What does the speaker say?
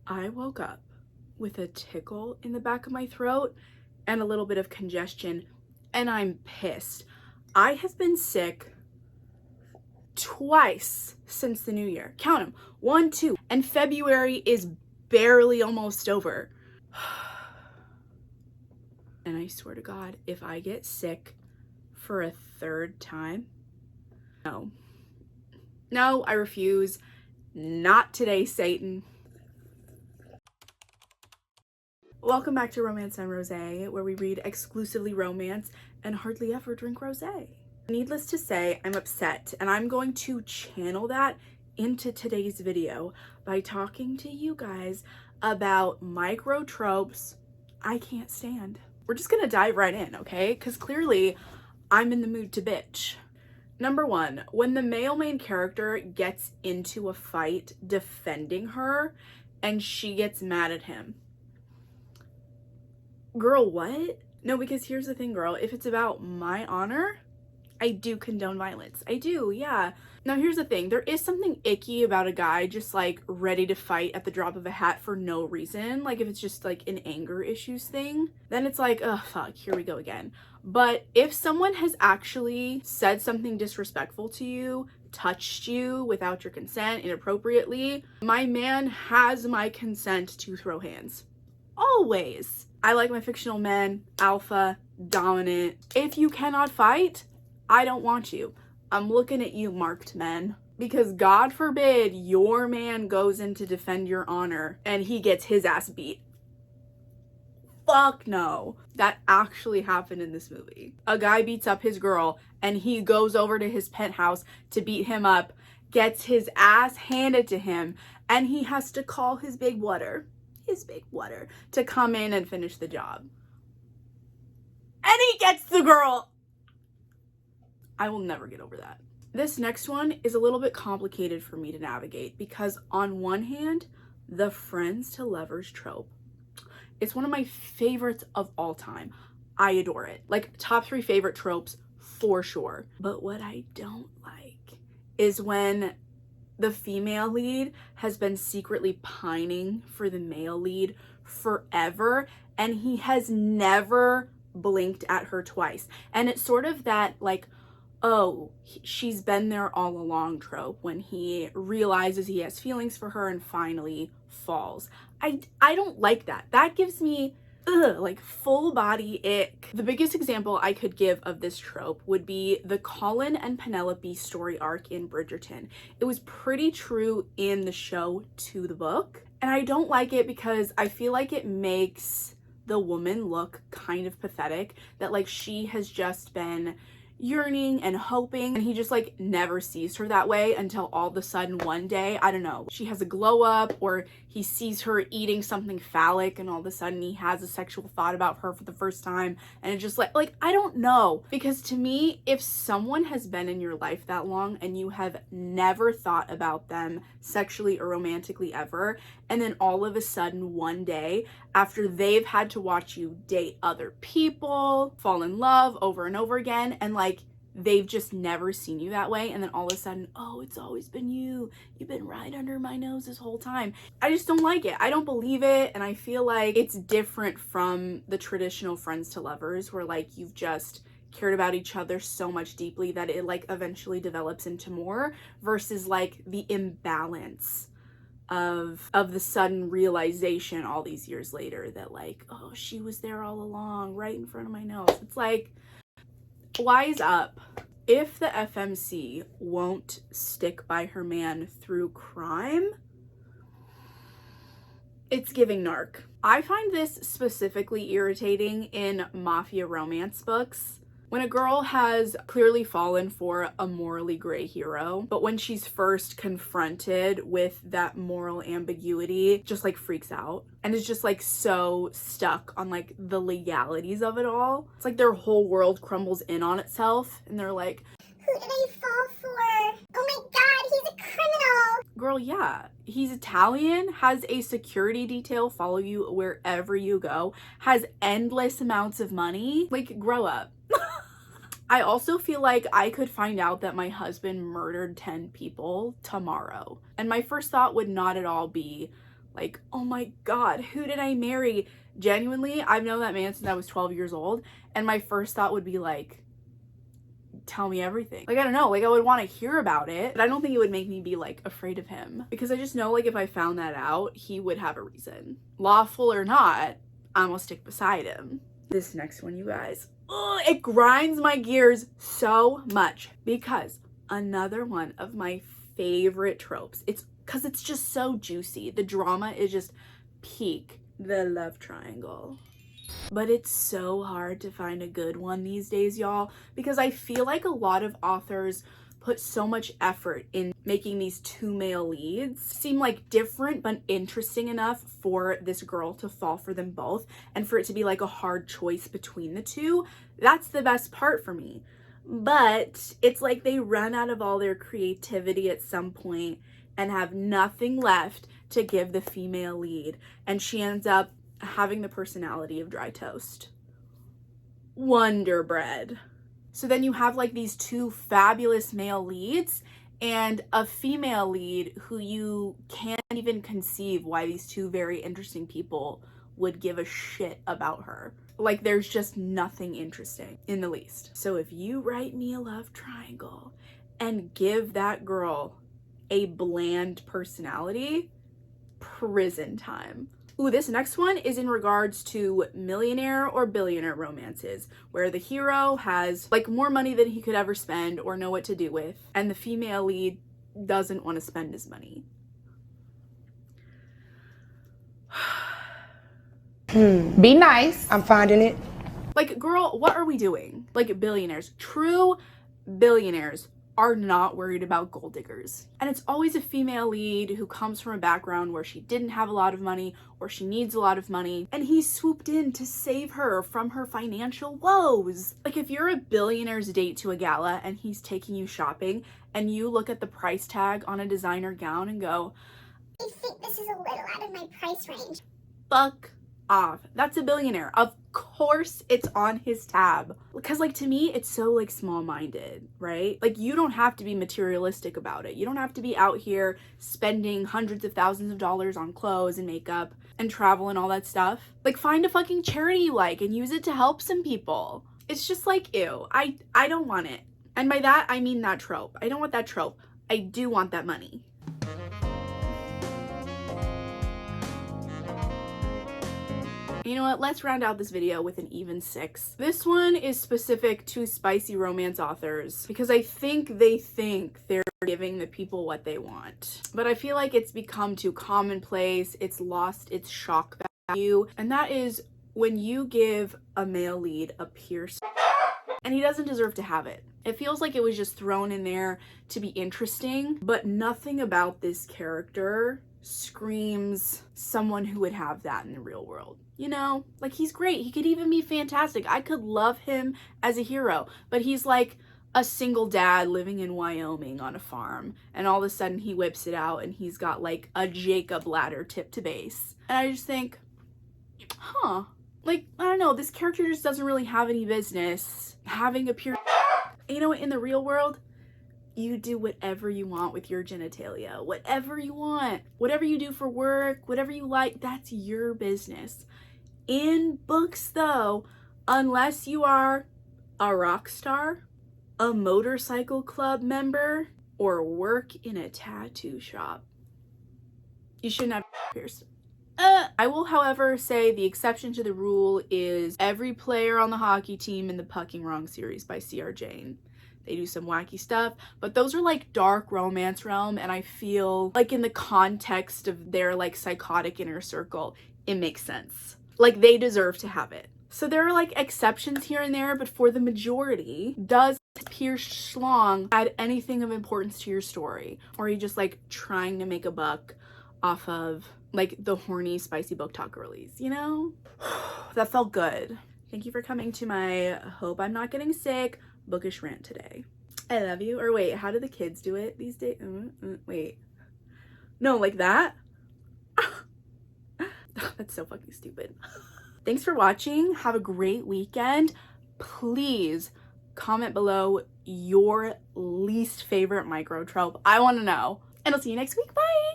I woke up with a tickle in the back of my throat and a little bit of congestion, and I'm pissed. I have been sick twice since the new year. Count them. 1, 2. And February is barely almost over. And I swear to God, if I get sick for a third time, no, I refuse. Not today, Satan. Welcome back to Romance and Rosé, where we read exclusively romance and hardly ever drink rosé. Needless to say, I'm upset, and I'm going to channel that into today's video by talking to you guys about micro-tropes I can't stand. We're just gonna dive right in, okay? Because clearly I'm in the mood to bitch. Number 1, when the male main character gets into a fight defending her and she gets mad at him. Girl, what? No, because here's the thing, girl. If it's about my honor, I do condone violence. I do, yeah. Now, here's the thing. There is something icky about a guy just, like, ready to fight at the drop of a hat for no reason. Like, if it's just, like, an anger issues thing, then it's like, oh, fuck, here we go again. But if someone has actually said something disrespectful to you, touched you without your consent inappropriately, my man has my consent to throw hands. Always. I like my fictional men, alpha, dominant. If you cannot fight, I don't want you. I'm looking at you, marked men. Because God forbid your man goes in to defend your honor and he gets his ass beat. Fuck no. That actually happened in this movie. A guy beats up his girl and he goes over to his penthouse to beat him up, gets his ass handed to him, and he has to call his big water to come in and finish the job. And he gets the girl. I will never get over that. This next one is a little bit complicated for me to navigate because on one hand, the friends to lovers trope, it's one of my favorites of all time. I adore it. Like, top 3 favorite tropes for sure. But what I don't like is when the female lead has been secretly pining for the male lead forever and he has never blinked at her twice. And it's sort of that, like, oh, she's been there all along trope when he realizes he has feelings for her and finally falls. I don't like that. That gives me like full body ick. The biggest example I could give of this trope would be the Colin and Penelope story arc in Bridgerton. It was pretty true in the show to the book, and I don't like it because I feel like it makes the woman look kind of pathetic, that like she has just been yearning and hoping, and he just like never sees her that way until all of a sudden one day, I don't know, she has a glow up or he sees her eating something phallic and all of a sudden he has a sexual thought about her for the first time, and it's just like I don't know. Because to me, if someone has been in your life that long and you have never thought about them sexually or romantically ever, and then all of a sudden one day after they've had to watch you date other people, fall in love over and over again, and like they've just never seen you that way, and then all of a sudden, oh, it's always been you. You've been right under my nose this whole time. I just don't like it. I don't believe it, and I feel like it's different from the traditional friends to lovers where like you've just cared about each other so much deeply that it like eventually develops into more, versus like the imbalance of the sudden realization all these years later that like, oh, she was there all along right in front of my nose. It's like, wise up. If the FMC won't stick by her man through crime, it's giving narc. I find this specifically irritating in mafia romance books. When a girl has clearly fallen for a morally gray hero, but when she's first confronted with that moral ambiguity, just like freaks out and is just like so stuck on like the legalities of it all. It's like their whole world crumbles in on itself and they're like, who did I fall for? Oh my god, he's a criminal! Girl, yeah, he's Italian, has a security detail follow you wherever you go, has endless amounts of money. Like, grow up. I also feel like I could find out that my husband murdered 10 people tomorrow, and my first thought would not at all be like, oh my God, who did I marry? Genuinely, I've known that man since I was 12 years old, and my first thought would be like, tell me everything. Like, I don't know, like I would want to hear about it, but I don't think it would make me be like afraid of him, because I just know like if I found that out, he would have a reason. Lawful or not, I'm gonna stick beside him. This next one, you guys, ugh, it grinds my gears so much, because another one of my favorite tropes, it's because it's just so juicy. The drama is just peak. The love triangle. But it's so hard to find a good one these days, y'all, because I feel like a lot of authors put so much effort in making these two male leads seem like different but interesting enough for this girl to fall for them both, and for it to be like a hard choice between the two. That's the best part for me. But it's like they run out of all their creativity at some point and have nothing left to give the female lead, and she ends up having the personality of dry toast. Wonder bread. So then you have like these two fabulous male leads and a female lead who you can't even conceive why these two very interesting people would give a shit about her. Like, there's just nothing interesting in the least. So if you write me a love triangle and give that girl a bland personality, prison time. Ooh, this next one is in regards to millionaire or billionaire romances, where the hero has like more money than he could ever spend or know what to do with, and the female lead doesn't want to spend his money. Be nice. I'm finding it. Like, girl, what are we doing? Like, billionaires, true billionaires are not worried about gold diggers. And it's always a female lead who comes from a background where she didn't have a lot of money or she needs a lot of money, and he swooped in to save her from her financial woes. Like, if you're a billionaire's date to a gala and he's taking you shopping and you look at the price tag on a designer gown and go, I think this is a little out of my price range. fuck off. That's a billionaire. Of course it's on his tab. Because like, to me, it's so like small-minded, right? Like, you don't have to be materialistic about it. You don't have to be out here spending hundreds of thousands of dollars on clothes and makeup and travel and all that stuff. Like, find a fucking charity you like and use it to help some people. It's just like, ew, I don't want it. And by that, I mean that trope. I don't want that trope. I do want that money. You know what, let's round out this video with an even 6. This one is specific to spicy romance authors because I think they're giving the people what they want. But I feel like it's become too commonplace, it's lost its shock value, and that is when you give a male lead a piercing and he doesn't deserve to have it. It feels like it was just thrown in there to be interesting, but nothing about this character screams someone who would have that in the real world. You know, like, he's great. He could even be fantastic. I could love him as a hero, but he's like a single dad living in Wyoming on a farm, and all of a sudden he whips it out and he's got like a Jacob ladder tip to base. And I just think, huh, like, I don't know, this character just doesn't really have any business having a pure, you know, in the real world, you do whatever you want with your genitalia, whatever you want, whatever you do for work, whatever you like, that's your business. In books though, unless you are a rock star, a motorcycle club member, or work in a tattoo shop, you shouldn't have pierced. I will, however, say the exception to the rule is every player on the hockey team in the Pucking Wrong series by C.R. Jane. They do some wacky stuff, but those are like dark romance realm, and I feel like in the context of their like psychotic inner circle, it makes sense. Like, they deserve to have it. So there are like exceptions here and there, but for the majority, does pierced schlong add anything of importance to your story? Or are you just like trying to make a buck off of like the horny spicy book talk girlies, you know? That felt good. Thank you for coming to my hope I'm not getting sick bookish rant today. I love you. Or wait, how do the kids do it these days? Wait. No, like that? That's so fucking stupid. Thanks for watching. Have a great weekend. Please comment below your least favorite micro trope. I want to know. And I'll see you next week. Bye.